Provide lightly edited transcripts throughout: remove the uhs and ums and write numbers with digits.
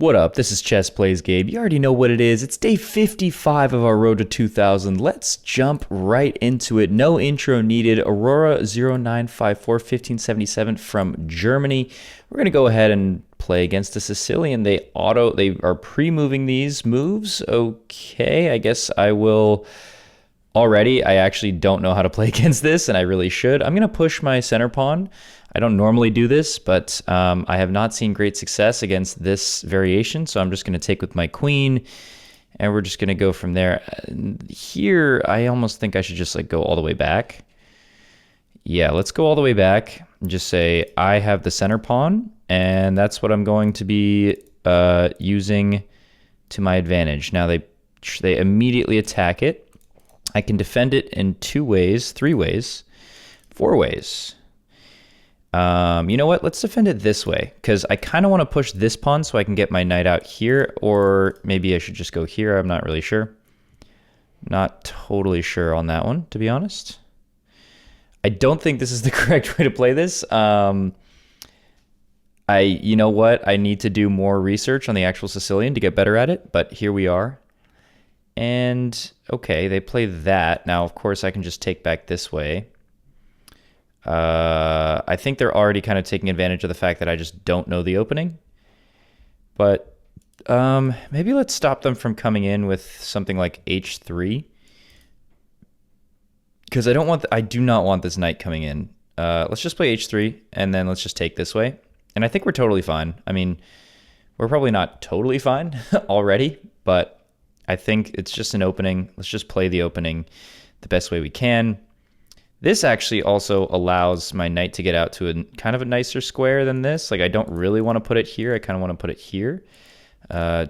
What up? This is Chess Plays Gabe. You already know what it is. It's day 55 of our road to 2000. Let's jump right into it. No intro needed. Aurora 0954-1577 from Germany. We're going to go ahead and play against the Sicilian. They are pre-moving these moves. Okay, I guess I will. Already, I actually don't know how to play against this, and I really should. I'm going to push my center pawn. I don't normally do this, but I have not seen great success against this variation, so I'm just going to take with my queen, and we're just going to go from there. Here, I almost think I should just like go all the way back. Yeah, let's go all the way back and just say I have the center pawn, and that's what I'm going to be using to my advantage. Now they immediately attack it. I can defend it in 2 ways, 3 ways, 4 ways. You know what? Let's defend it this way, because I kind of want to push this pawn so I can get my knight out here, or maybe I should just go here. I'm not really sure. Not totally sure on that one, to be honest. I don't think this is the correct way to play this. You know what? I need to do more research on the actual Sicilian to get better at it, but here we are. And okay, they play that. Now, of course, I can just take back this way. I think they're already kind of taking advantage of the fact that I just don't know the opening. But maybe let's stop them from coming in with something like h3. Because I do not want this knight coming in. Let's just play h3, and then let's just take this way. And I think we're totally fine. I mean, we're probably not totally fine already, but I think it's just an opening. Let's just play the opening the best way we can. This actually also allows my knight to get out to a kind of a nicer square than this. Like, I don't really want to put it here. I kind of want to put it here.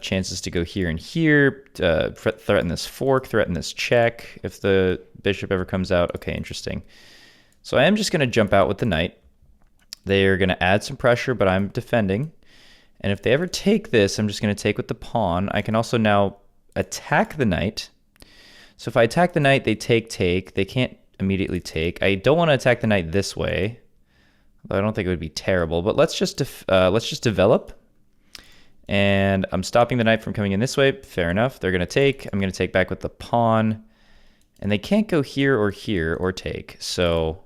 Chances to go here and here, threaten this fork, threaten this check if the bishop ever comes out. Okay, interesting. So I am just going to jump out with the knight. They are going to add some pressure, but I'm defending. And if they ever take this, I'm just going to take with the pawn. I can also now attack the knight. So if I attack the knight, they take. They can't immediately take. I don't want to attack the knight this way, though I don't think it would be terrible. But let's just develop. And I'm stopping the knight from coming in this way. Fair enough. They're going to take. I'm going to take back with the pawn. And they can't go here or take. So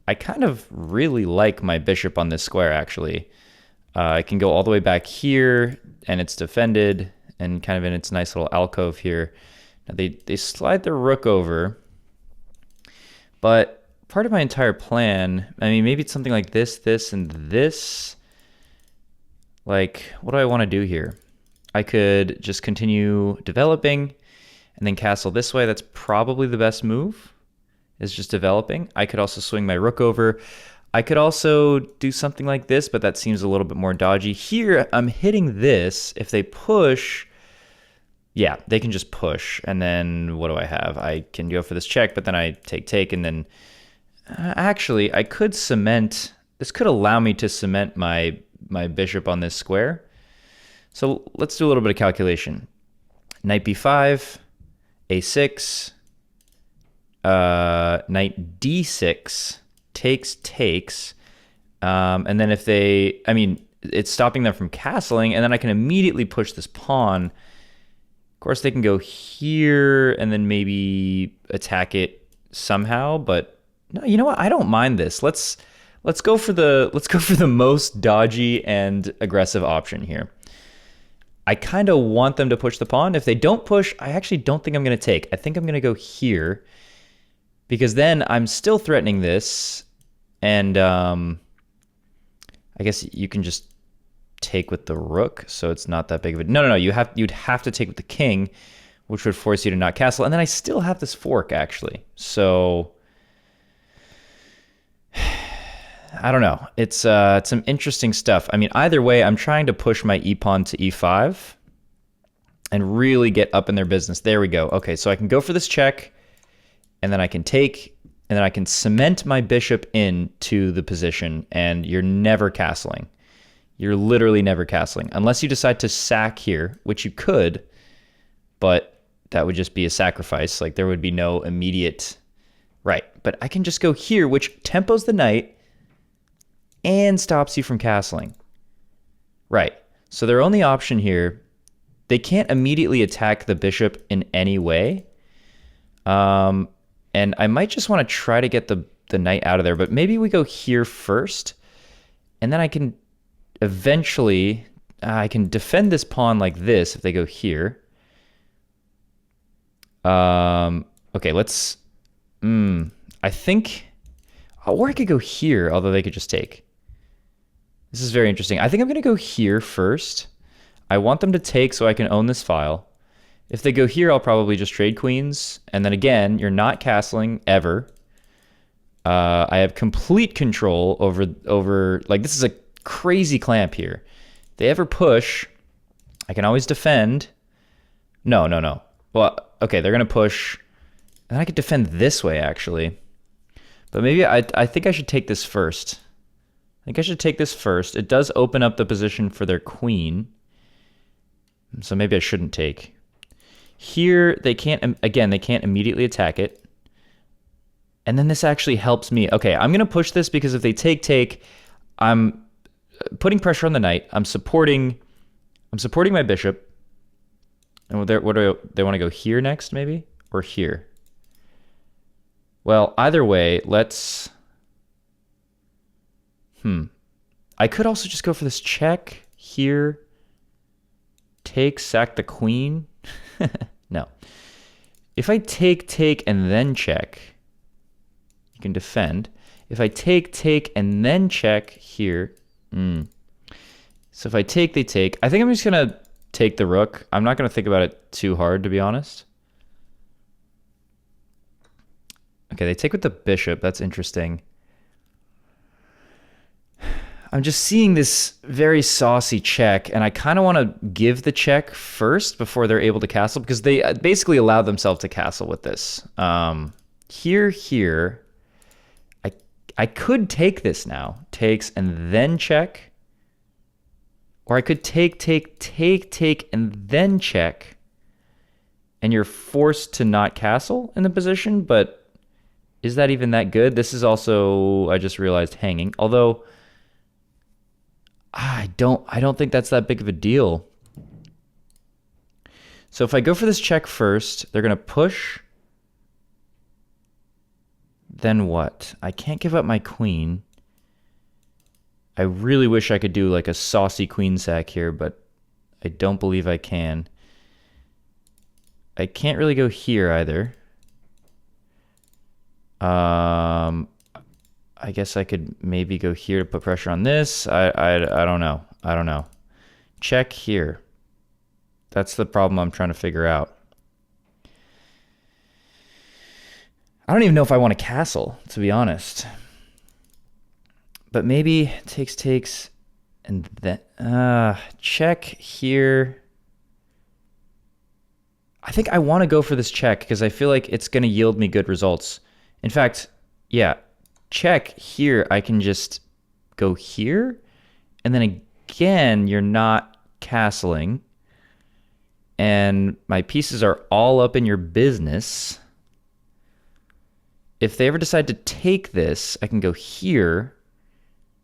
I kind of really like my bishop on this square, actually. I can go all the way back here, and it's defended, and kind of in its nice little alcove here. Now they slide the rook over, but part of my entire plan, I mean, maybe it's something like this, this, and this. Like, what do I want to do here? I could just continue developing and then castle this way. That's probably the best move, is just developing. I could also swing my rook over. I could also do something like this, but that seems a little bit more dodgy. Here, I'm hitting this. If they push, yeah, they can just push. And then what do I have? I can go for this check, but then I take, and then actually, I could cement. This could allow me to cement my bishop on this square. So let's do a little bit of calculation. Knight b5, a6, knight d6, takes, and then if they, I mean, it's stopping them from castling, and then I can immediately push this pawn. Of course, they can go here and then maybe attack it somehow, but no, you know what? I don't mind this. Let's go for the most dodgy and aggressive option here. I kind of want them to push the pawn. If they don't push, I actually don't think I'm going to take. I think I'm going to go here, because then I'm still threatening this, and I guess you can just take with the rook, so it's not that big of a... No, you'd have to take with the king, which would force you to not castle, and then I still have this fork, actually. So I don't know. It's some interesting stuff. I mean, either way, I'm trying to push my e-pawn to e5 and really get up in their business. There we go. Okay, so I can go for this check, and then I can take, and then I can cement my bishop into the position, and you're never castling. You're literally never castling. Unless you decide to sack here, which you could, but that would just be a sacrifice. Like, there would be no immediate... Right, but I can just go here, which tempos the knight and stops you from castling. Right. So their only option here, they can't immediately attack the bishop in any way. And I might just want to try to get the knight out of there, but maybe we go here first, and then I can eventually, I can defend this pawn like this if they go here. Okay, let's, I think, or I could go here, although they could just take. This is very interesting. I think I'm going to go here first. I want them to take so I can own this file. If they go here, I'll probably just trade queens. And then again, you're not castling ever. I have complete control over like, this is a crazy clamp here. If they ever push, I can always defend. No. Well, okay, they're going to push. And I could defend this way, actually. But maybe I think I should take this first. I think I should take this first. It does open up the position for their queen. So maybe I shouldn't take. Here, they can't, again, they can't immediately attack it. And then this actually helps me. Okay, I'm going to push this because if they take, I'm putting pressure on the knight. I'm supporting my bishop. And what do they want to go here next, maybe? Or here? Well, either way, let's... I could also just go for this check here. Take, sack the queen. No. If I take, and then check, you can defend. If I take, and then check here. So if I take, they take. I think I'm just going to take the rook. I'm not going to think about it too hard, to be honest. Okay, they take with the bishop. That's interesting. I'm just seeing this very saucy check, and I kind of want to give the check first before they're able to castle, because they basically allowed themselves to castle with this. Here, I could take this now. Takes and then check. Or I could take, and then check. And you're forced to not castle in the position, but is that even that good? This is also, I just realized, hanging. Although... I don't think that's that big of a deal. So if I go for this check first, they're going to push. Then what? I can't give up my queen. I really wish I could do like a saucy queen sack here, but I don't believe I can. I can't really go here either. I guess I could maybe go here to put pressure on this. I don't know. I don't know. Check here. That's the problem I'm trying to figure out. I don't even know if I want to castle, to be honest. But maybe takes, and then check here. I think I want to go for this check because I feel like it's going to yield me good results. In fact, yeah. Check here, I can just go here, and then again, you're not castling, and my pieces are all up in your business. If they ever decide to take this, I can go here,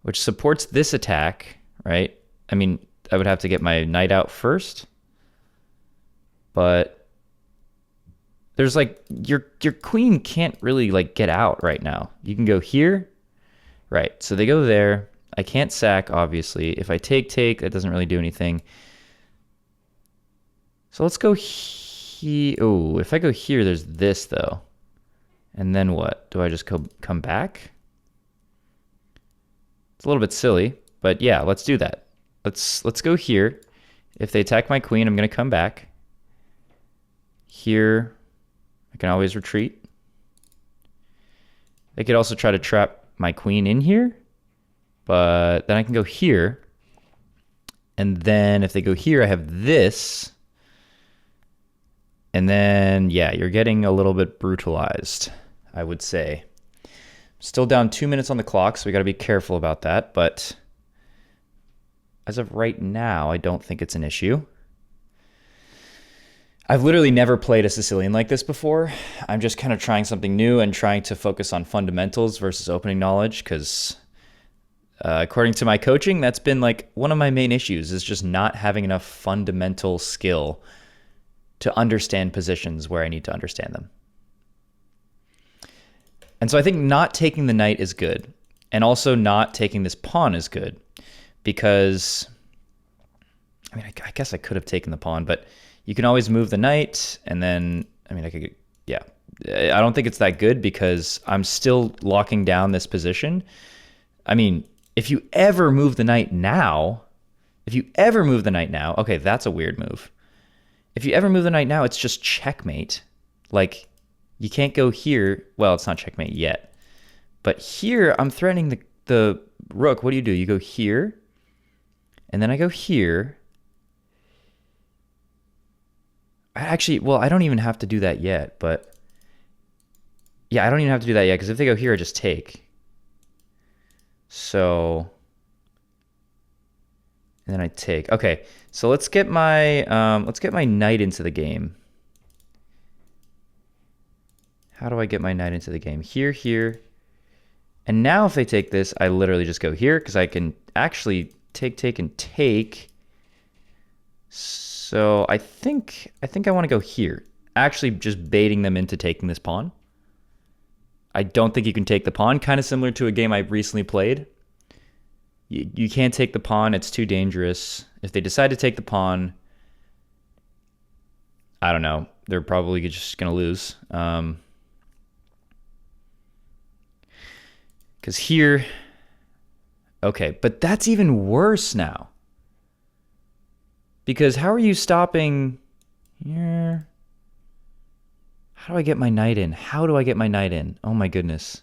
which supports this attack, right? I mean, I would have to get my knight out first, but there's like, your queen can't really like get out right now. You can go here. Right, so they go there. I can't sack, obviously. If I take, that doesn't really do anything. So let's go here. Oh, if I go here, there's this though. And then what? Do I just come back? It's a little bit silly, but yeah, let's do that. Let's go here. If they attack my queen, I'm gonna come back. Here, I can always retreat. They could also try to trap my queen in here, but then I can go here. And then if they go here, I have this. And then, yeah, you're getting a little bit brutalized, I would say. Still down 2 minutes on the clock, so we got to be careful about that. But as of right now, I don't think it's an issue. I've literally never played a Sicilian like this before. I'm just kind of trying something new and trying to focus on fundamentals versus opening knowledge because According to my coaching, that's been like one of my main issues is just not having enough fundamental skill to understand positions where I need to understand them. And so I think not taking the knight is good. And also not taking this pawn is good because, I mean, I guess I could have taken the pawn, but you can always move the knight and then, I mean, I could, yeah. I don't think it's that good because I'm still locking down this position. I mean, if you ever move the knight now, okay, that's a weird move. If you ever move the knight now, it's just checkmate. Like, you can't go here. Well, it's not checkmate yet. But here, I'm threatening the rook. What do? You go here, and then I go here. Well, I don't even have to do that yet, but yeah, I don't even have to do that yet, because if they go here, I just take. So, and then I take. Okay, so let's get my knight into the game. How do I get my knight into the game? Here, here. And now if they take this, I literally just go here, because I can actually take, and take. So I think I want to go here. Actually just baiting them into taking this pawn. I don't think you can take the pawn, kind of similar to a game I recently played. You can't take the pawn, it's too dangerous. If they decide to take the pawn, I don't know, they're probably just going to lose. Because here, okay, but that's even worse now. Because how are you stopping here? How do I get my knight in? How do I get my knight in? Oh my goodness.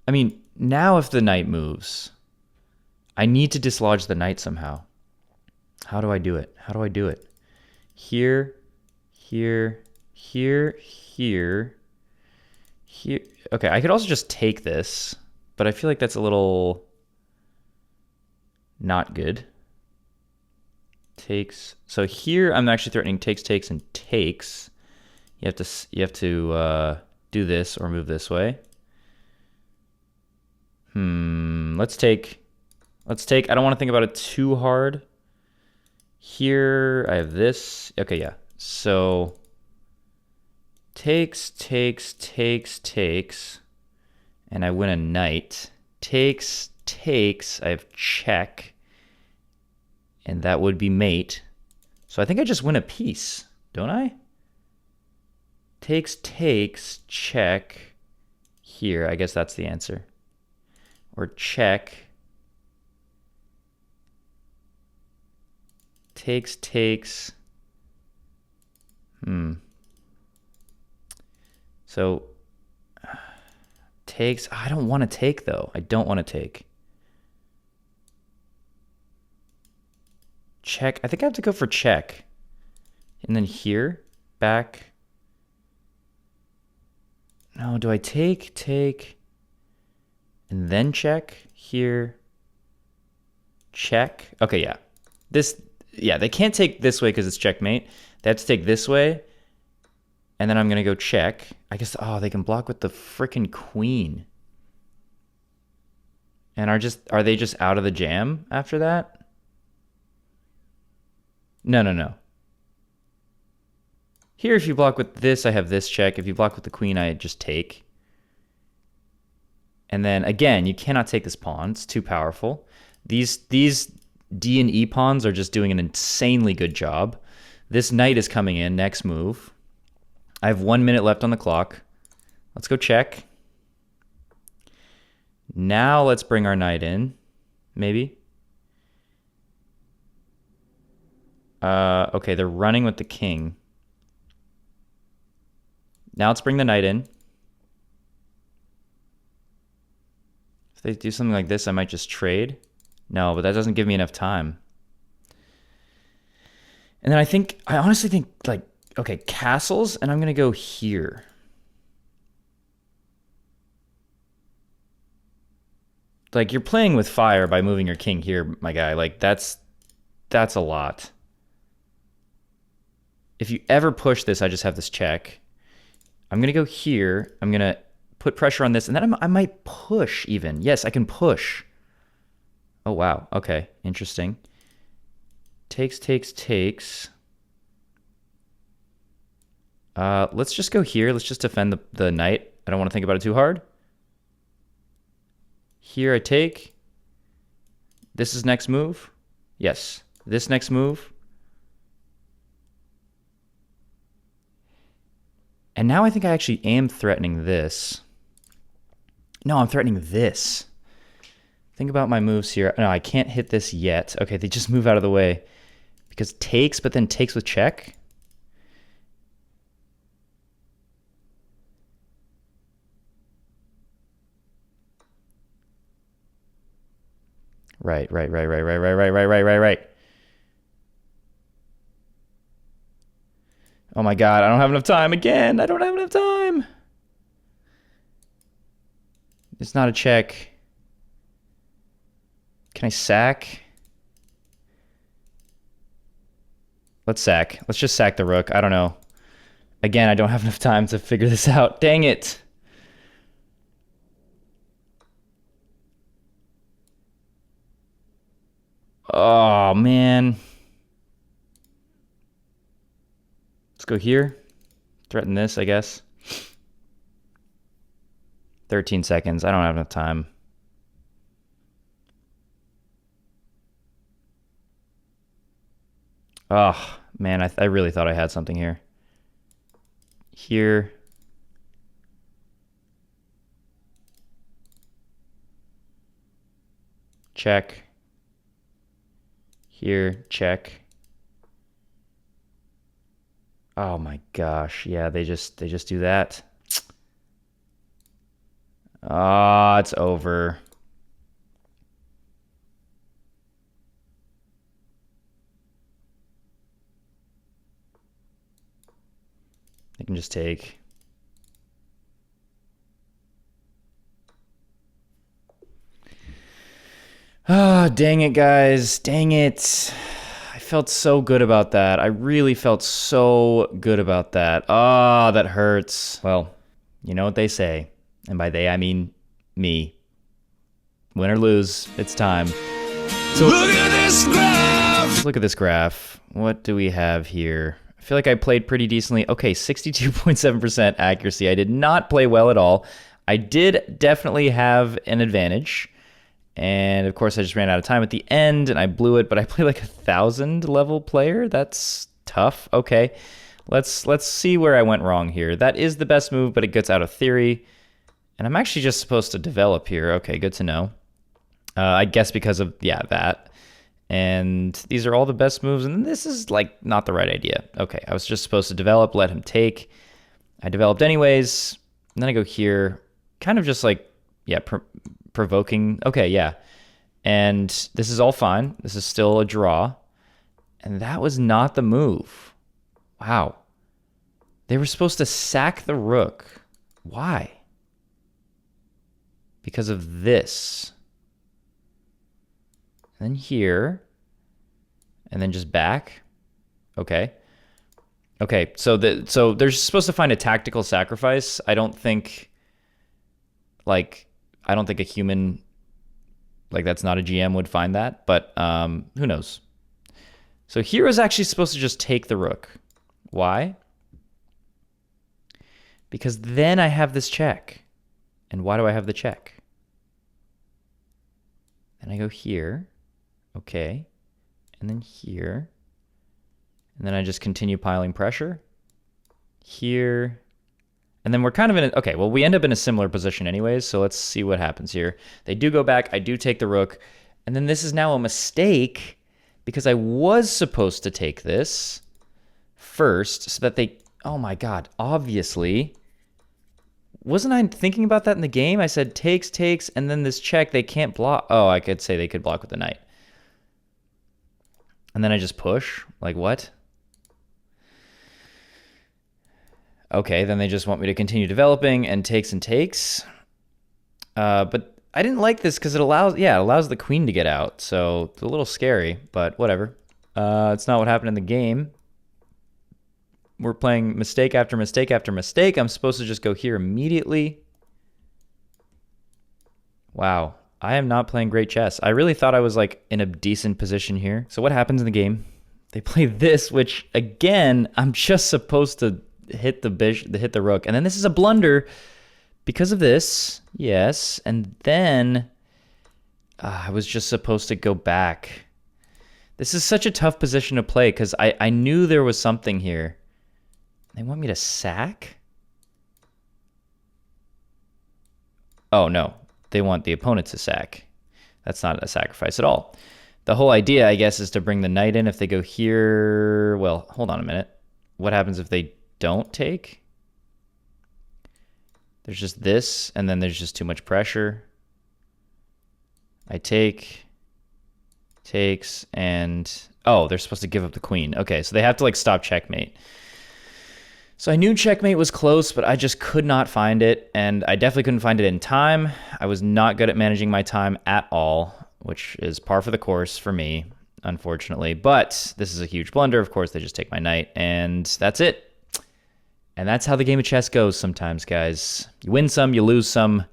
I mean, now if the knight moves, I need to dislodge the knight somehow. How do I do it? How do I do it? Here, here, here, here, here. Okay, I could also just take this, but I feel like that's a little not good. Takes. So here I'm actually threatening takes, and takes. You have to do this or move this way. Let's take. I don't want to think about it too hard. Here I have this. Okay, yeah. So takes, and I win a knight. Takes, I have check, and that would be mate. So I think I just win a piece, don't I? Takes, check. Here, I guess that's the answer. Or check. Takes. So takes. I don't want to take, though. I don't want to take. Check. I think I have to go for check. And then here, back. No, do I take, and then check? Here, check. Okay, yeah. They can't take this way because it's checkmate. They have to take this way. And then I'm going to go check. I guess, oh, they can block with the freaking queen. And are they just out of the jam after that? No. Here, if you block with this, I have this check. If you block with the queen, I just take. And then, again, you cannot take this pawn. It's too powerful. These D and E pawns are just doing an insanely good job. This knight is coming in, next move. I have 1 minute left on the clock. Let's go check. Now let's bring our knight in, maybe. Okay, they're running with the king. Now let's bring the knight in. If they do something like this, I might just trade. No, but that doesn't give me enough time. And then I honestly think, like, okay, castles, and I'm going to go here. Like, you're playing with fire by moving your king here, my guy. Like, that's a lot. If you ever push this, I just have this check. I'm going to go here. I'm going to put pressure on this, and then I might push even. Yes, I can push. Oh, wow. Okay, interesting. Takes. Let's just go here. Let's just defend the knight. I don't want to think about it too hard. Here I take. This is next move. Yes, this next move. And now I think I actually am threatening this. No, I'm threatening this. Think about my moves here. No, I can't hit this yet. Okay, they just move out of the way. Because takes, but then takes with check. Right. Oh my god, I don't have enough time again. I don't have enough time. It's not a check. Can I sack? Let's sack. Let's just sack the rook. I don't know. Again, I don't have enough time to figure this out. Dang it. Oh, man. Let's go here. Threaten this, I guess. 13 seconds. I don't have enough time. Oh, man, I really thought I had something here. Here. Check. Here, check. Oh my gosh, yeah, they just do that. Ah, it's over. They can just take. Ah, dang it, guys. Dang it. I felt so good about that. I really felt so good about that. Ah, that hurts. Well, you know what they say. And by they, I mean me. Win or lose, it's time. So look at this graph! Let's look at this graph. What do we have here? I feel like I played pretty decently. Okay, 62.7% accuracy. I did not play well at all. I did definitely have an advantage. And of course, I just ran out of time at the end and I blew it, but I played like 1,000 level player. That's tough. Okay, let's see where I went wrong here. That is the best move, but it gets out of theory. And I'm actually just supposed to develop here. Okay, good to know. I guess because of, yeah, that. And these are all the best moves. And this is like not the right idea. Okay, I was just supposed to develop, let him take. I developed anyways. And then I go here, kind of just like, yeah, provoking. Okay, yeah. And this is all fine. This is still a draw. And that was not the move. Wow. They were supposed to sack the rook. Why? Because of this. And then here. And then just back. Okay. Okay, so they're supposed to find a tactical sacrifice. I don't think a human, like that's not a GM would find that, but who knows? So here is actually supposed to just take the rook. Why? Because then I have this check. And why do I have the check? Then I go here. Okay. And then here. And then I just continue piling pressure. Here. And then we're kind of in a, okay, well, we end up in a similar position anyways, so let's see what happens here. They do go back. I do take the rook. And then this is now a mistake because I was supposed to take this first so that they, oh my God, obviously. Wasn't I thinking about that in the game? I said takes, and then this check, they can't block. Oh, I could say they could block with the knight. And then I just push. Like what? Okay, then they just want me to continue developing and takes. But I didn't like this because it allows the queen to get out. So it's a little scary, but whatever. It's not what happened in the game. We're playing mistake after mistake after mistake. I'm supposed to just go here immediately. Wow. I am not playing great chess. I really thought I was like in a decent position here. So what happens in the game? They play this, which again, I'm just supposed to hit hit the rook. And then this is a blunder because of this. Yes. And then I was just supposed to go back. This is such a tough position to play because I knew there was something here. They want me to sack? Oh, no. They want the opponent to sack. That's not a sacrifice at all. The whole idea, I guess, is to bring the knight in. If they go here... Well, hold on a minute. What happens if they don't take? There's just this, and then there's just too much pressure. I take... Takes, and... Oh, they're supposed to give up the queen. Okay, so they have to, like, stop checkmate. So I knew checkmate was close, but I just could not find it, and I definitely couldn't find it in time. I was not good at managing my time at all, which is par for the course for me, unfortunately. But this is a huge blunder. Of course, they just take my knight, and that's it. And that's how the game of chess goes sometimes, guys. You win some, you lose some.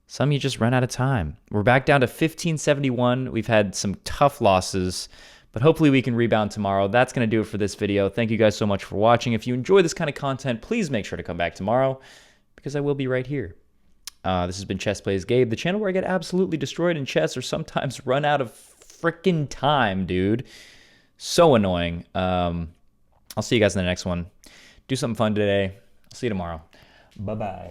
Some you just run out of time. We're back down to 1571. We've had some tough losses, but hopefully we can rebound tomorrow. That's going to do it for this video. Thank you guys so much for watching. If you enjoy this kind of content, please make sure to come back tomorrow because I will be right here. This has been Chess Plays Gabe, the channel where I get absolutely destroyed in chess or sometimes run out of freaking time, dude. So annoying. I'll see you guys in the next one. Do something fun today. I'll see you tomorrow. Bye-bye.